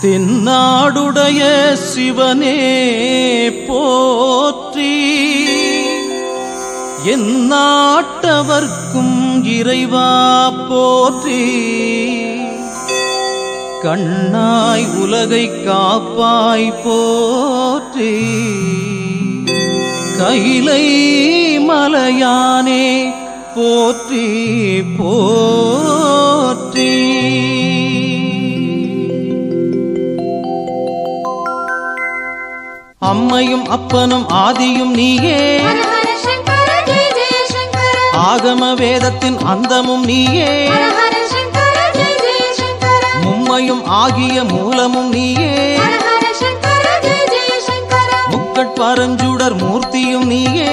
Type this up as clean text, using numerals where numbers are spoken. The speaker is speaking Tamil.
தென்னாடுடைய சிவனே போற்றி, எந்நாட்டவர்க்கும் இறைவா போற்றி. கண்ணாய் உலகை காப்பாய் போற்றி, கைலை மலையானே போற்றி போற்றி. அம்மையும் அப்பனும் ஆதியும் நீயே, ஆகம வேதத்தின் அந்தமும் நீயே, மும்மையும் ஆகிய மூலமும் நீயே, முக்கட்பரஞ்சுடர் மூர்த்தியும் நீயே,